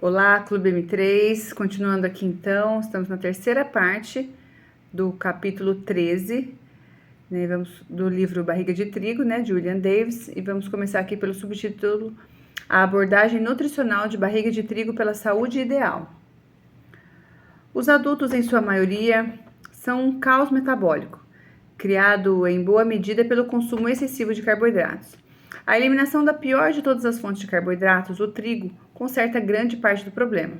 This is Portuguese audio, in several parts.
Olá, Clube M3, continuando aqui então, estamos na terceira parte do capítulo 13, né, do livro Barriga de Trigo, né, de William Davis, e vamos começar aqui pelo subtítulo A abordagem nutricional de barriga de trigo pela saúde ideal. Os adultos, em sua maioria, são um caos metabólico, criado em boa medida pelo consumo excessivo de carboidratos. A eliminação da pior de todas as fontes de carboidratos, o trigo, conserta grande parte do problema.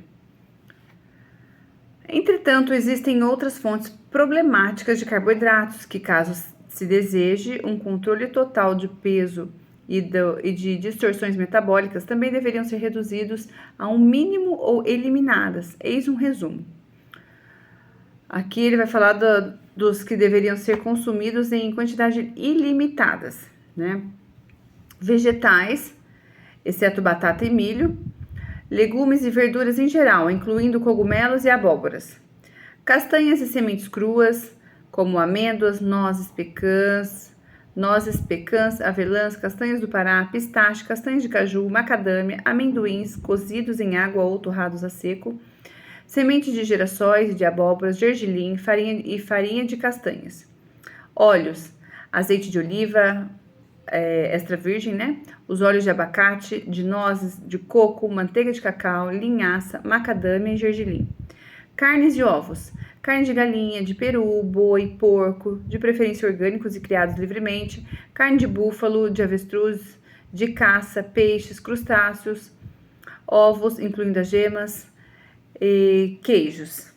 Entretanto, existem outras fontes problemáticas de carboidratos que, caso se deseje um controle total de peso e de distorções metabólicas, também deveriam ser reduzidos a um mínimo ou eliminadas. Eis um resumo. Aqui ele vai falar dos que deveriam ser consumidos em quantidades ilimitadas, né? Vegetais, exceto batata e milho, legumes e verduras em geral, incluindo cogumelos e abóboras, castanhas e sementes cruas, como amêndoas, nozes pecãs, avelãs, castanhas do Pará, pistache, castanhas de caju, macadâmia, amendoins cozidos em água ou torrados a seco, sementes de girassóis e de abóboras, gergelim, farinha de castanhas, óleos, azeite de oliva, extra virgem, né? Os óleos de abacate, de nozes, de coco, manteiga de cacau, linhaça, macadâmia e gergelim. Carnes e ovos. Carne de galinha, de peru, boi, porco, de preferência orgânicos e criados livremente. Carne de búfalo, de avestruz, de caça, peixes, crustáceos, ovos, incluindo as gemas, e queijos,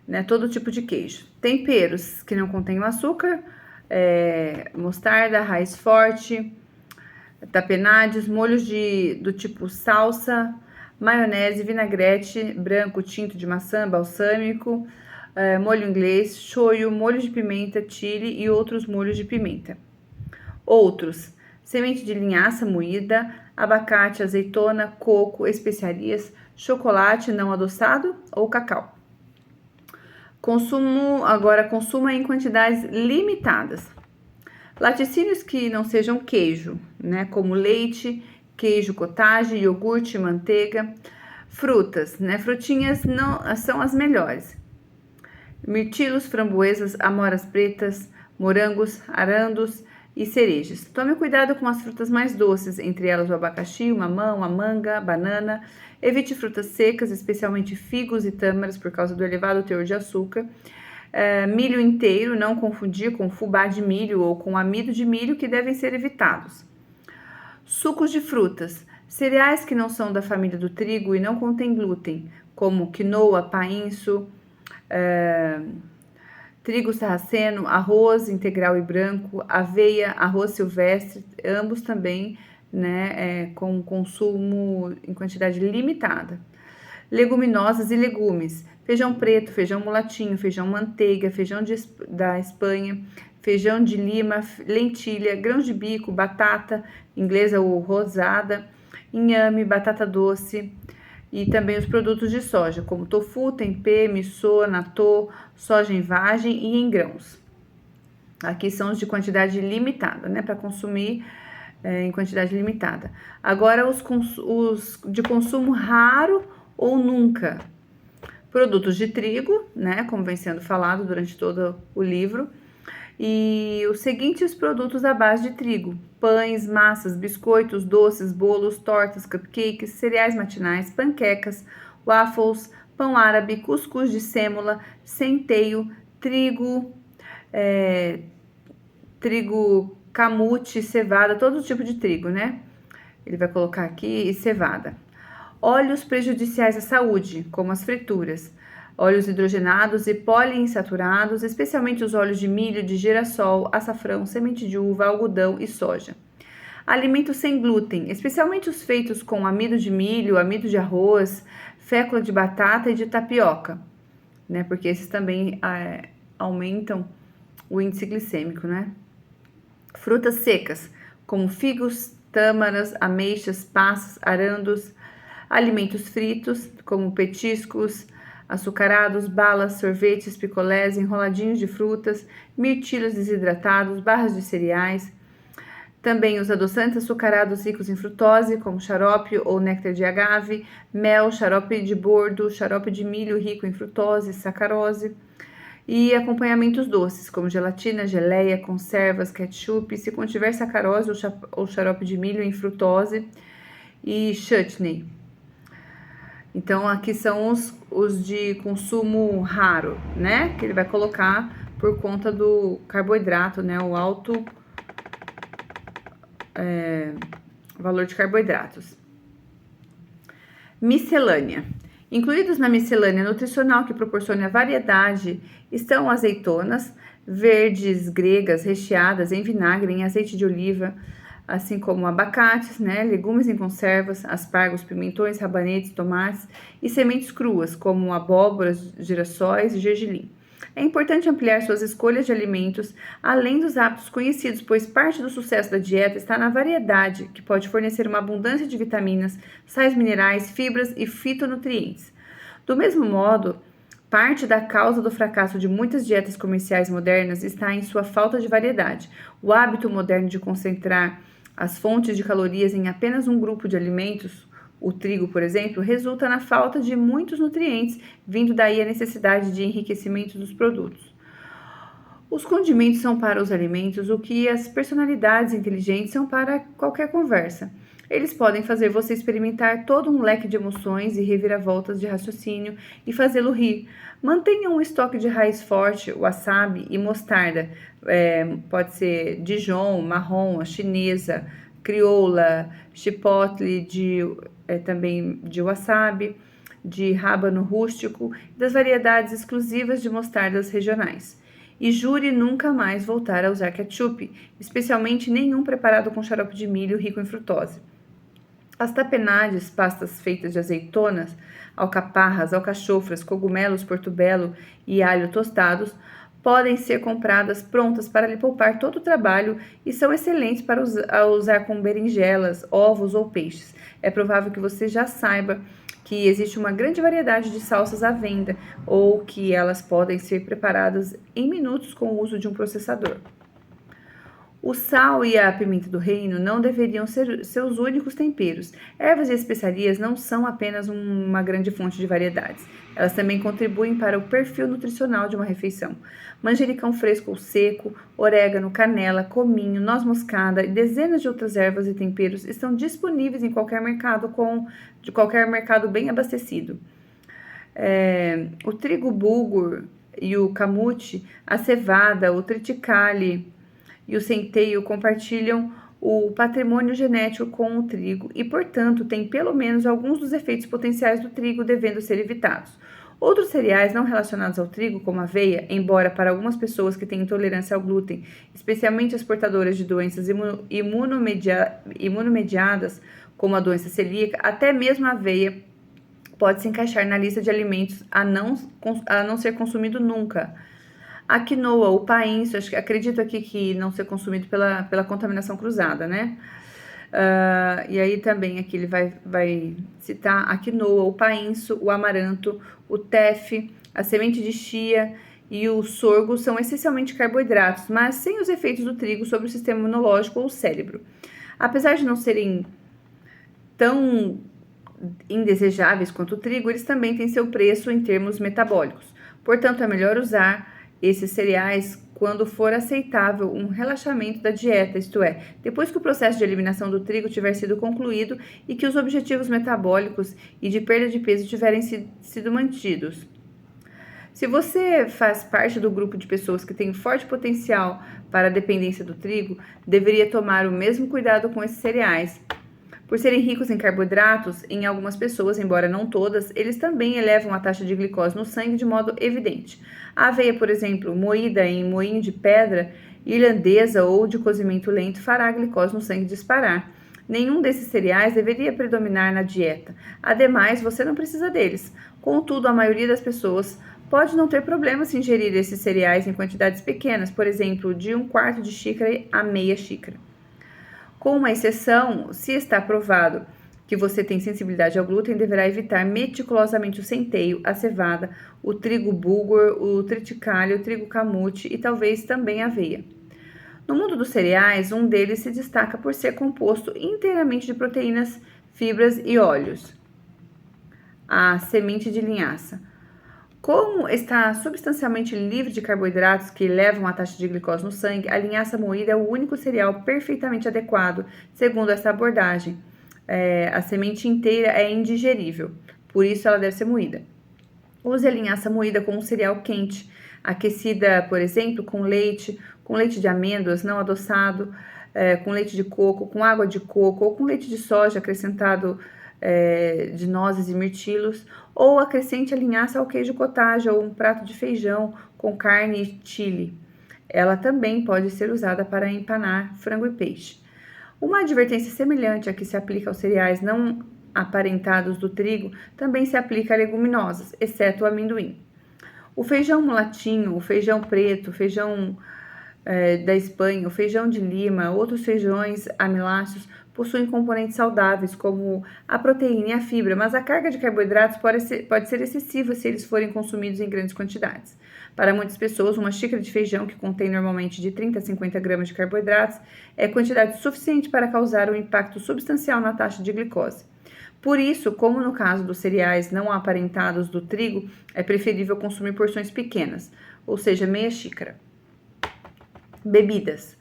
né? Todo tipo de queijo. Temperos que não contenham açúcar, mostarda, raiz forte, tapenades, molhos do tipo salsa, maionese, vinagrete branco, tinto de maçã, balsâmico, molho inglês, shoyu, molho de pimenta, chili e outros molhos de pimenta. Outros: semente de linhaça moída, abacate, azeitona, coco, especiarias, chocolate não adoçado ou cacau. Consuma em quantidades limitadas. Laticínios que não sejam queijo, né, como leite, queijo cottage, iogurte, manteiga. Frutas, né, frutinhas não são as melhores. Mirtilos, framboesas, amoras pretas, morangos, arandos e cerejas. Tome cuidado com as frutas mais doces, entre elas o abacaxi, o mamão, a manga, a banana. Evite frutas secas, especialmente figos e tâmaras, por causa do elevado teor de açúcar. Milho inteiro, não confundir com fubá de milho ou com amido de milho, que devem ser evitados. Sucos de frutas. Cereais que não são da família do trigo e não contêm glúten, como quinoa, painço, trigo sarraceno, arroz integral e branco, aveia, arroz silvestre, ambos também, né, com consumo em quantidade limitada. Leguminosas e legumes: feijão preto, feijão mulatinho, feijão manteiga, feijão da Espanha, feijão de Lima, lentilha, grãos de bico, batata inglesa ou rosada, inhame, batata doce, e também os produtos de soja, como tofu, tempê, missô, natô, soja em vagem e em grãos. Aqui são os de quantidade limitada, né, para consumir em quantidade limitada. Agora, os de consumo raro ou nunca. Produtos de trigo, né, como vem sendo falado durante todo o livro, e os seguintes produtos à base de trigo: pães, massas, biscoitos, doces, bolos, tortas, cupcakes, cereais matinais, panquecas, waffles, pão árabe, cuscuz de sêmola, centeio, trigo camute, cevada, todo tipo de trigo, né? Ele vai colocar aqui, e cevada. Óleos prejudiciais à saúde, como as frituras, óleos hidrogenados e poliinsaturados, especialmente os óleos de milho, de girassol, açafrão, semente de uva, algodão e soja. Alimentos sem glúten, especialmente os feitos com amido de milho, amido de arroz, fécula de batata e de tapioca, né? Porque esses também aumentam o índice glicêmico, né? Frutas secas, como figos, tâmaras, ameixas, passas, arandos. Alimentos fritos, como petiscos, açucarados, balas, sorvetes, picolés, enroladinhos de frutas, mirtilos desidratados, barras de cereais, Também os adoçantes açucarados ricos em frutose, como xarope ou néctar de agave, mel, xarope de bordo, xarope de milho rico em frutose, sacarose. E acompanhamentos doces, como gelatina, geleia, conservas, ketchup, se contiver sacarose ou xarope de milho em frutose e chutney. Então, aqui são os de consumo raro, né? Que ele vai colocar por conta do carboidrato, né? O alto valor de carboidratos. Miscelânea. Incluídos na miscelânea nutricional que proporciona a variedade estão azeitonas verdes gregas recheadas em vinagre em azeite de oliva, assim como abacates, né, legumes em conservas, aspargos, pimentões, rabanetes, tomates e sementes cruas, como abóboras, girassóis e gergelim. É importante ampliar suas escolhas de alimentos além dos hábitos conhecidos, pois parte do sucesso da dieta está na variedade, que pode fornecer uma abundância de vitaminas, sais minerais, fibras e fitonutrientes. Do mesmo modo, parte da causa do fracasso de muitas dietas comerciais modernas está em sua falta de variedade. O hábito moderno de concentrar as fontes de calorias em apenas um grupo de alimentos, o trigo, por exemplo, resulta na falta de muitos nutrientes, vindo daí a necessidade de enriquecimento dos produtos. Os condimentos são para os alimentos o que as personalidades inteligentes são para qualquer conversa. Eles podem fazer você experimentar todo um leque de emoções e reviravoltas de raciocínio e fazê-lo rir. Mantenha um estoque de raiz forte, wasabi e mostarda. Pode ser Dijon, marrom, chinesa, crioula, chipotle, também de wasabi, de rábano rústico, das variedades exclusivas de mostardas regionais. E jure nunca mais voltar a usar ketchup, especialmente nenhum preparado com xarope de milho rico em frutose. As tapenades, pastas feitas de azeitonas, alcaparras, alcachofras, cogumelos, portobello e alho tostados, podem ser compradas prontas para lhe poupar todo o trabalho e são excelentes para usar com berinjelas, ovos ou peixes. É provável que você já saiba que existe uma grande variedade de salsas à venda ou que elas podem ser preparadas em minutos com o uso de um processador. O sal e a pimenta do reino não deveriam ser seus únicos temperos. Ervas e especiarias não são apenas uma grande fonte de variedades. Elas também contribuem para o perfil nutricional de uma refeição. Manjericão fresco ou seco, orégano, canela, cominho, noz moscada e dezenas de outras ervas e temperos estão disponíveis em qualquer mercado de qualquer mercado bem abastecido. O trigo bulgur e o camute, a cevada, o triticale e o centeio compartilham o patrimônio genético com o trigo e, portanto, têm pelo menos alguns dos efeitos potenciais do trigo devendo ser evitados. Outros cereais não relacionados ao trigo, como a aveia, embora para algumas pessoas que têm intolerância ao glúten, especialmente as portadoras de doenças imunomediadas, como a doença celíaca, até mesmo a aveia pode se encaixar na lista de alimentos a não ser consumido nunca. A quinoa, o painço, acredito aqui que não ser consumido pela contaminação cruzada, né? E aí também aqui ele vai citar a quinoa, o painço, o amaranto, o teff, a semente de chia e o sorgo são essencialmente carboidratos, mas sem os efeitos do trigo sobre o sistema imunológico ou o cérebro. Apesar de não serem tão indesejáveis quanto o trigo, eles também têm seu preço em termos metabólicos. Portanto, é melhor usar esses cereais quando for aceitável um relaxamento da dieta, isto é, depois que o processo de eliminação do trigo tiver sido concluído e que os objetivos metabólicos e de perda de peso tiverem sido mantidos. Se você faz parte do grupo de pessoas que tem forte potencial para a dependência do trigo, deveria tomar o mesmo cuidado com esses cereais. Por serem ricos em carboidratos, em algumas pessoas, embora não todas, eles também elevam a taxa de glicose no sangue de modo evidente. A aveia, por exemplo, moída em moinho de pedra irlandesa ou de cozimento lento, fará a glicose no sangue disparar. Nenhum desses cereais deveria predominar na dieta. Ademais, você não precisa deles. Contudo, a maioria das pessoas pode não ter problema se ingerir esses cereais em quantidades pequenas, por exemplo, de 1/4 de xícara a meia xícara. Com uma exceção, se está provado que você tem sensibilidade ao glúten, deverá evitar meticulosamente o centeio, a cevada, o trigo bulgur, o triticale, o trigo camute e talvez também a aveia. No mundo dos cereais, um deles se destaca por ser composto inteiramente de proteínas, fibras e óleos. A semente de linhaça. Como está substancialmente livre de carboidratos que elevam a taxa de glicose no sangue, a linhaça moída é o único cereal perfeitamente adequado, segundo essa abordagem. A semente inteira é indigerível, por isso ela deve ser moída. Use a linhaça moída com um cereal quente, aquecida, por exemplo, com leite de amêndoas não adoçado, com leite de coco, com água de coco ou com leite de soja acrescentado de nozes e mirtilos, ou acrescente a linhaça ao queijo cottage ou um prato de feijão com carne e chile. Ela também pode ser usada para empanar frango e peixe. Uma advertência semelhante à que se aplica aos cereais não aparentados do trigo também se aplica a leguminosas, exceto o amendoim. O feijão mulatinho, o feijão preto, o feijão da Espanha, o feijão de Lima, outros feijões amiláceos possuem componentes saudáveis como a proteína e a fibra, mas a carga de carboidratos pode ser excessiva se eles forem consumidos em grandes quantidades. Para muitas pessoas, uma xícara de feijão, que contém normalmente de 30 a 50 gramas de carboidratos, é quantidade suficiente para causar um impacto substancial na taxa de glicose. Por isso, como no caso dos cereais não aparentados do trigo, é preferível consumir porções pequenas, ou seja, meia xícara. Bebidas.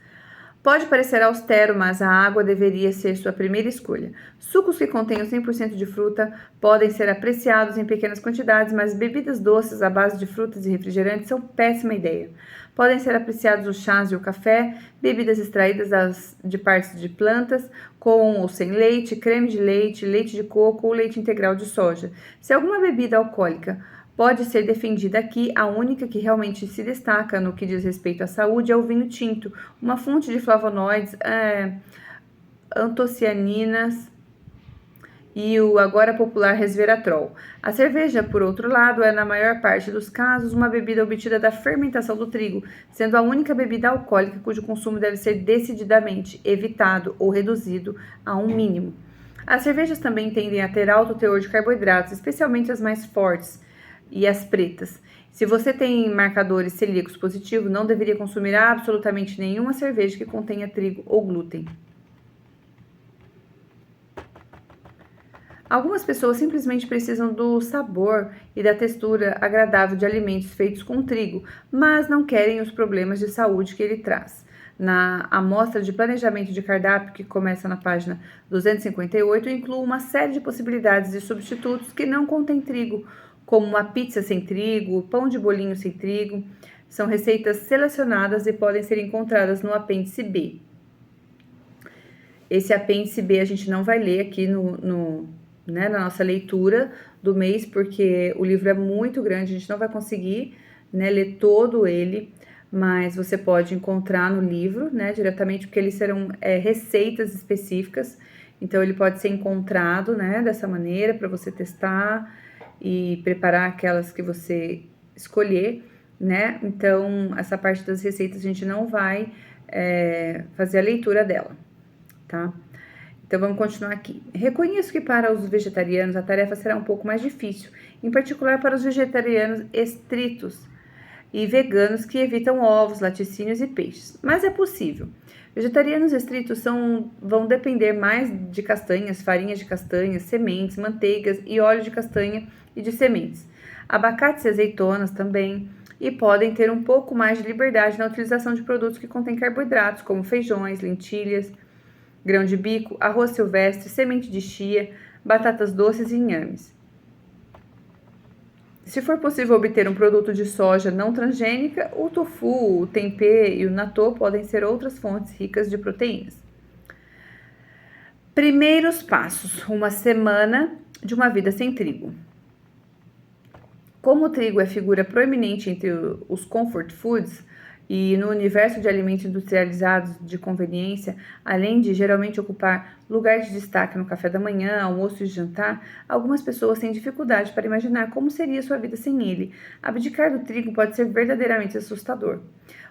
Pode parecer austero, mas a água deveria ser sua primeira escolha. Sucos que contenham 100% de fruta podem ser apreciados em pequenas quantidades, mas bebidas doces à base de frutas e refrigerantes são péssima ideia. Podem ser apreciados os chás e o café, bebidas extraídas de partes de plantas, com ou sem leite, creme de leite, leite de coco ou leite integral de soja. Se alguma bebida alcoólica pode ser defendida aqui, a única que realmente se destaca no que diz respeito à saúde é o vinho tinto, uma fonte de flavonoides, antocianinas e o agora popular resveratrol. A cerveja, por outro lado, é na maior parte dos casos uma bebida obtida da fermentação do trigo, sendo a única bebida alcoólica cujo consumo deve ser decididamente evitado ou reduzido a um mínimo. As cervejas também tendem a ter alto teor de carboidratos, especialmente as mais fortes e as pretas. Se você tem marcadores celíacos positivos, não deveria consumir absolutamente nenhuma cerveja que contenha trigo ou glúten. Algumas pessoas simplesmente precisam do sabor e da textura agradável de alimentos feitos com trigo, mas não querem os problemas de saúde que ele traz. Na amostra de planejamento de cardápio, que começa na página 258, inclui uma série de possibilidades de substitutos que não contêm trigo, como uma pizza sem trigo, pão de bolinho sem trigo. São receitas selecionadas e podem ser encontradas no apêndice B. Esse apêndice B a gente não vai ler aqui na nossa leitura do mês, porque o livro é muito grande, a gente não vai conseguir ler todo ele, mas você pode encontrar no livro diretamente, porque eles serão receitas específicas, então ele pode ser encontrado dessa maneira para você testar e preparar aquelas que você escolher, Então, essa parte das receitas a gente não vai fazer a leitura dela, tá? Então, vamos continuar aqui. Reconheço que para os vegetarianos a tarefa será um pouco mais difícil, em particular para os vegetarianos estritos e veganos que evitam ovos, laticínios e peixes, mas é possível. Vegetarianos estritos vão depender mais de castanhas, farinhas de castanhas, sementes, manteigas e óleo de castanha e de sementes. Abacates e azeitonas também, e podem ter um pouco mais de liberdade na utilização de produtos que contêm carboidratos, como feijões, lentilhas, grão de bico, arroz silvestre, semente de chia, batatas doces e inhames. Se for possível obter um produto de soja não transgênica, o tofu, o tempê e o natto podem ser outras fontes ricas de proteínas. Primeiros passos: uma semana de uma vida sem trigo. Como o trigo é figura proeminente entre os comfort foods e no universo de alimentos industrializados de conveniência, além de geralmente ocupar lugar de destaque no café da manhã, almoço e jantar, algumas pessoas têm dificuldade para imaginar como seria sua vida sem ele. Abdicar do trigo pode ser verdadeiramente assustador.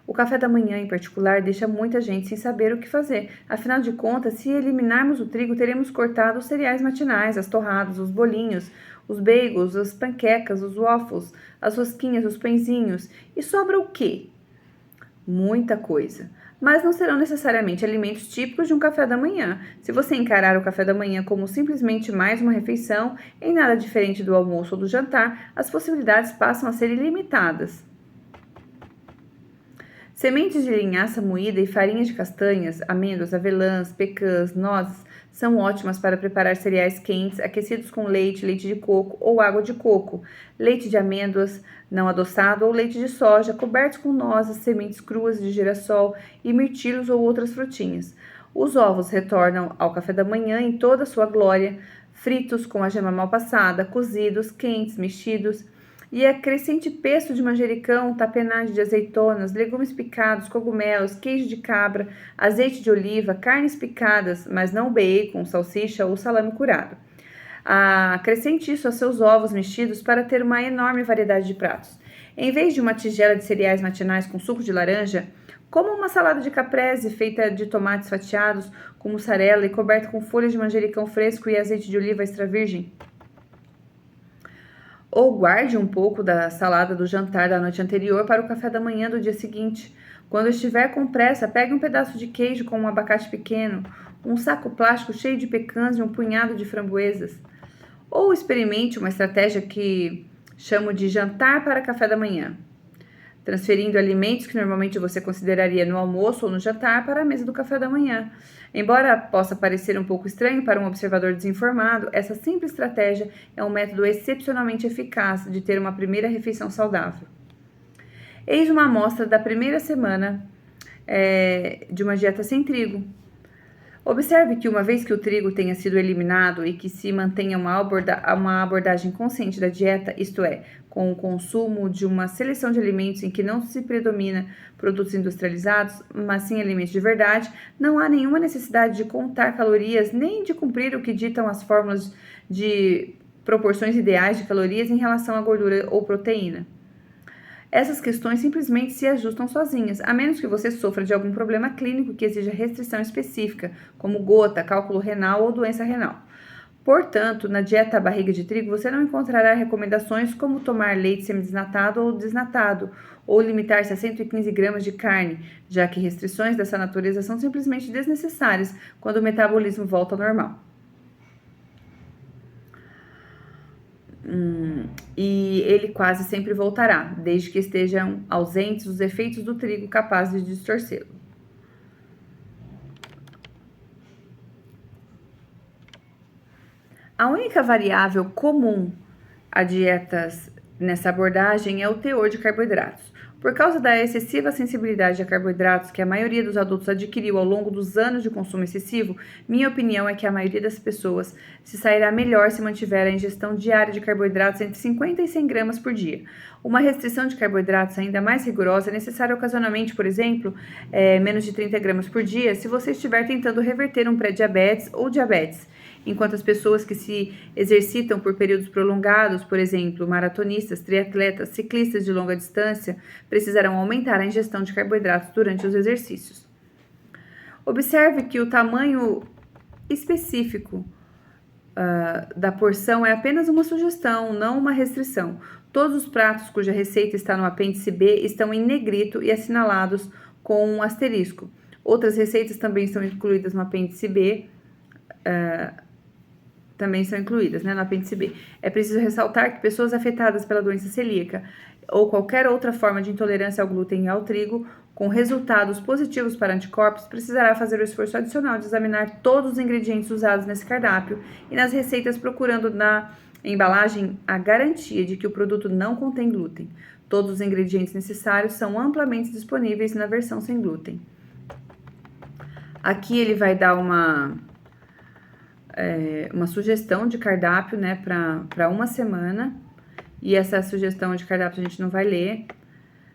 O café da manhã, em particular, deixa muita gente sem saber o que fazer. Afinal de contas, se eliminarmos o trigo, teremos cortado os cereais matinais, as torradas, os bolinhos, os bagels, as panquecas, os waffles, as rosquinhas, os pãezinhos. E sobra o quê? Muita coisa. mas não serão necessariamente alimentos típicos de um café da manhã. Se você encarar o café da manhã como simplesmente mais uma refeição, em nada diferente do almoço ou do jantar, as possibilidades passam a ser ilimitadas. Sementes de linhaça moída e farinha de castanhas, amêndoas, avelãs, pecãs, nozes são ótimas para preparar cereais quentes aquecidos com leite, leite de coco ou água de coco, leite de amêndoas não adoçado ou leite de soja cobertos com nozes, sementes cruas de girassol e mirtilos ou outras frutinhas. Os ovos retornam ao café da manhã em toda a sua glória, fritos com a gema mal passada, cozidos, quentes, mexidos, e a crescente pesto de manjericão, tapenade de azeitonas, legumes picados, cogumelos, queijo de cabra, azeite de oliva, carnes picadas, mas não bacon, salsicha ou salame curado. Acrescente isso a seus ovos mexidos para ter uma enorme variedade de pratos. Em vez de uma tigela de cereais matinais com suco de laranja, como uma salada de caprese feita de tomates fatiados, com mussarela e coberta com folhas de manjericão fresco e azeite de oliva extra virgem. Ou guarde um pouco da salada do jantar da noite anterior para o café da manhã do dia seguinte. Quando estiver com pressa, pegue um pedaço de queijo com um abacate pequeno, um saco plástico cheio de pecãs e um punhado de framboesas. Ou experimente uma estratégia que chamo de jantar para café da manhã, transferindo alimentos que normalmente você consideraria no almoço ou no jantar para a mesa do café da manhã. Embora possa parecer um pouco estranho para um observador desinformado, essa simples estratégia é um método excepcionalmente eficaz de ter uma primeira refeição saudável. Eis uma amostra da primeira semana de uma dieta sem trigo. Observe que uma vez que o trigo tenha sido eliminado e que se mantenha uma abordagem consciente da dieta, isto é, com o consumo de uma seleção de alimentos em que não se predomina produtos industrializados, mas sim alimentos de verdade, não há nenhuma necessidade de contar calorias nem de cumprir o que ditam as fórmulas de proporções ideais de calorias em relação à gordura ou proteína. Essas questões simplesmente se ajustam sozinhas, a menos que você sofra de algum problema clínico que exija restrição específica, como gota, cálculo renal ou doença renal. Portanto, na dieta à barriga de trigo, você não encontrará recomendações como tomar leite semidesnatado ou desnatado, ou limitar-se a 115 gramas de carne, já que restrições dessa natureza são simplesmente desnecessárias quando o metabolismo volta ao normal. E ele quase sempre voltará, desde que estejam ausentes os efeitos do trigo capazes de distorcê-lo. A única variável comum a dietas nessa abordagem é o teor de carboidratos. Por causa da excessiva sensibilidade a carboidratos que a maioria dos adultos adquiriu ao longo dos anos de consumo excessivo, minha opinião é que a maioria das pessoas se sairá melhor se mantiver a ingestão diária de carboidratos entre 50 e 100 gramas por dia. Uma restrição de carboidratos ainda mais rigorosa é necessária ocasionalmente, por exemplo, menos de 30 gramas por dia, se você estiver tentando reverter um pré-diabetes ou diabetes. Enquanto as pessoas que se exercitam por períodos prolongados, por exemplo, maratonistas, triatletas, ciclistas de longa distância, precisarão aumentar a ingestão de carboidratos durante os exercícios. Observe que o tamanho específico da porção é apenas uma sugestão, não uma restrição. Todos os pratos cuja receita está no apêndice B estão em negrito e assinalados com um asterisco. Outras receitas também estão incluídas no apêndice B, no apêndice B. É preciso ressaltar que pessoas afetadas pela doença celíaca ou qualquer outra forma de intolerância ao glúten e ao trigo, com resultados positivos para anticorpos, precisará fazer o esforço adicional de examinar todos os ingredientes usados nesse cardápio e nas receitas, procurando na embalagem a garantia de que o produto não contém glúten. Todos os ingredientes necessários são amplamente disponíveis na versão sem glúten. Aqui ele vai dar uma sugestão de cardápio, né, para uma semana. E essa sugestão de cardápio a gente não vai ler,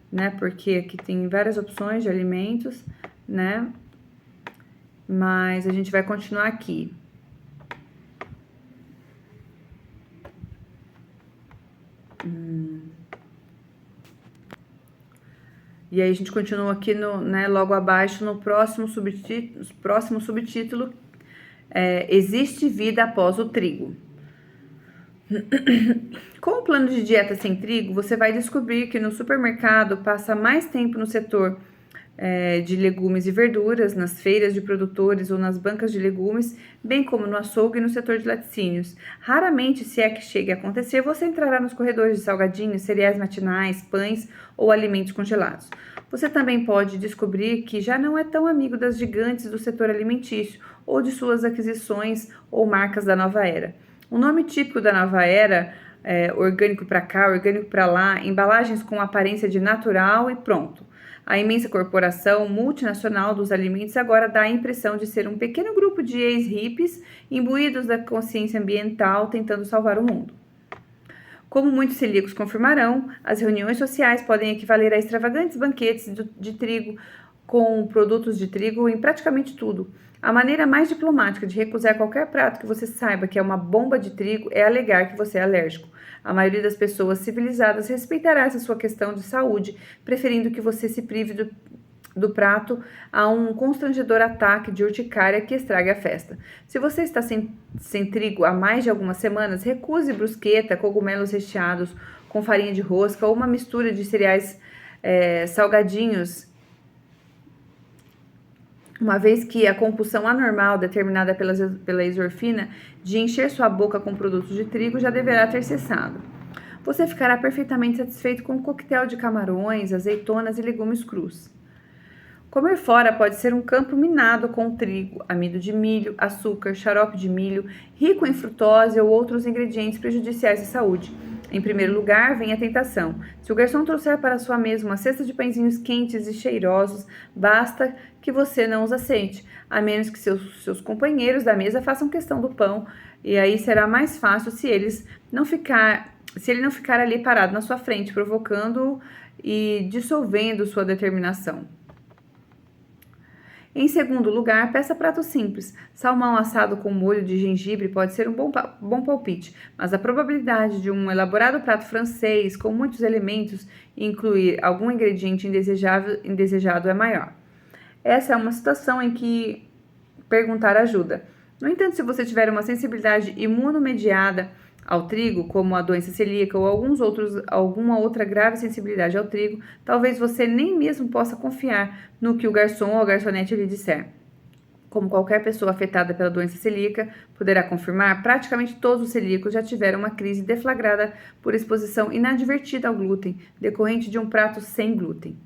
né, porque aqui tem várias opções de alimentos, né, mas a gente vai continuar aqui. E aí a gente continua aqui logo abaixo no próximo subtítulo, existe vida após o trigo. Com o plano de dieta sem trigo, você vai descobrir que no supermercado passa mais tempo no setor de legumes e verduras, nas feiras de produtores ou nas bancas de legumes, bem como no açougue e no setor de laticínios. Raramente, se é que chegue a acontecer, você entrará nos corredores de salgadinhos, cereais matinais, pães ou alimentos congelados. Você também pode descobrir que já não é tão amigo das gigantes do setor alimentício ou de suas aquisições ou marcas da nova era. O nome típico da nova era orgânico para cá, orgânico para lá, embalagens com aparência de natural e pronto. A imensa corporação multinacional dos alimentos agora dá a impressão de ser um pequeno grupo de ex-hippies imbuídos da consciência ambiental tentando salvar o mundo. Como muitos celíacos confirmarão, as reuniões sociais podem equivaler a extravagantes banquetes de trigo com produtos de trigo em praticamente tudo. A maneira mais diplomática de recusar qualquer prato que você saiba que é uma bomba de trigo é alegar que você é alérgico. A maioria das pessoas civilizadas respeitará essa sua questão de saúde, preferindo que você se prive do prato a um constrangedor ataque de urticária que estrague a festa. Se você está sem trigo há mais de algumas semanas, recuse brusqueta, cogumelos recheados com farinha de rosca ou uma mistura de cereais salgadinhos, uma vez que a compulsão anormal determinada pela exorfina de encher sua boca com produtos de trigo já deverá ter cessado. Você ficará perfeitamente satisfeito com um coquetel de camarões, azeitonas e legumes crus. Comer fora pode ser um campo minado com trigo, amido de milho, açúcar, xarope de milho, rico em frutose ou outros ingredientes prejudiciais à saúde. Em primeiro lugar, vem a tentação. Se o garçom trouxer para sua mesa uma cesta de pãezinhos quentes e cheirosos, basta que você não os aceite, a menos que seus companheiros da mesa façam questão do pão, e aí será mais fácil se ele não ficar ali parado na sua frente, provocando e dissolvendo sua determinação. Em segundo lugar, peça pratos simples. Salmão assado com molho de gengibre pode ser um bom palpite, mas a probabilidade de um elaborado prato francês com muitos elementos e incluir algum ingrediente indesejado é maior. Essa é uma situação em que perguntar ajuda. No entanto, se você tiver uma sensibilidade imunomediada ao trigo, como a doença celíaca ou alguma outra grave sensibilidade ao trigo, talvez você nem mesmo possa confiar no que o garçom ou a garçonete lhe disser. Como qualquer pessoa afetada pela doença celíaca poderá confirmar, praticamente todos os celíacos já tiveram uma crise deflagrada por exposição inadvertida ao glúten, decorrente de um prato sem glúten.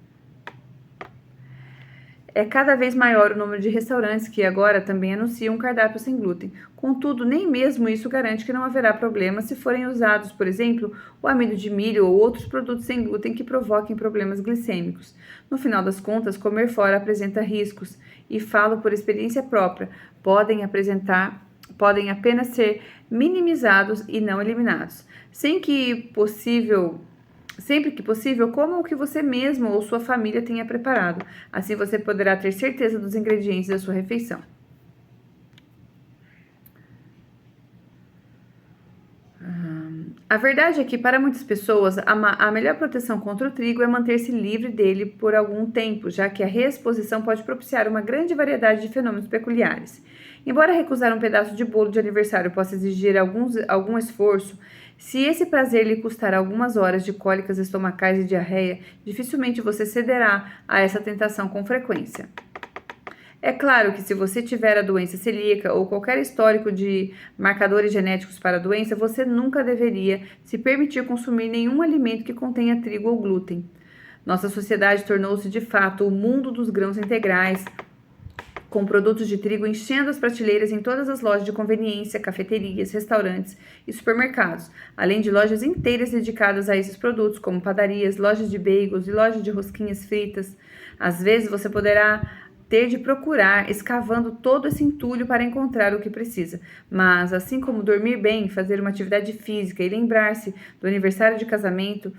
É cada vez maior o número de restaurantes que agora também anunciam um cardápio sem glúten. Contudo, nem mesmo isso garante que não haverá problema se forem usados, por exemplo, o amido de milho ou outros produtos sem glúten que provoquem problemas glicêmicos. No final das contas, comer fora apresenta riscos, e falo por experiência própria, podem apenas ser minimizados e não eliminados. Sempre que possível, coma o que você mesmo ou sua família tenha preparado. Assim você poderá ter certeza dos ingredientes da sua refeição. A verdade é que, para muitas pessoas, a melhor proteção contra o trigo é manter-se livre dele por algum tempo, já que a reexposição pode propiciar uma grande variedade de fenômenos peculiares. Embora recusar um pedaço de bolo de aniversário possa exigir algum esforço, se esse prazer lhe custar algumas horas de cólicas estomacais e diarreia, dificilmente você cederá a essa tentação com frequência. É claro que se você tiver a doença celíaca ou qualquer histórico de marcadores genéticos para a doença, você nunca deveria se permitir consumir nenhum alimento que contenha trigo ou glúten. Nossa sociedade tornou-se de fato o mundo dos grãos integrais, com produtos de trigo enchendo as prateleiras em todas as lojas de conveniência, cafeterias, restaurantes e supermercados, além de lojas inteiras dedicadas a esses produtos, como padarias, lojas de bagels e lojas de rosquinhas fritas. Às vezes você poderá ter de procurar, escavando todo esse entulho para encontrar o que precisa. Mas, assim como dormir bem, fazer uma atividade física e lembrar-se do aniversário de casamento,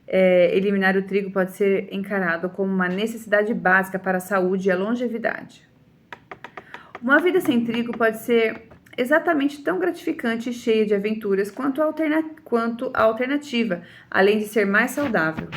eliminar o trigo pode ser encarado como uma necessidade básica para a saúde e a longevidade. Uma vida sem trigo pode ser exatamente tão gratificante e cheia de aventuras quanto a alternativa, além de ser mais saudável.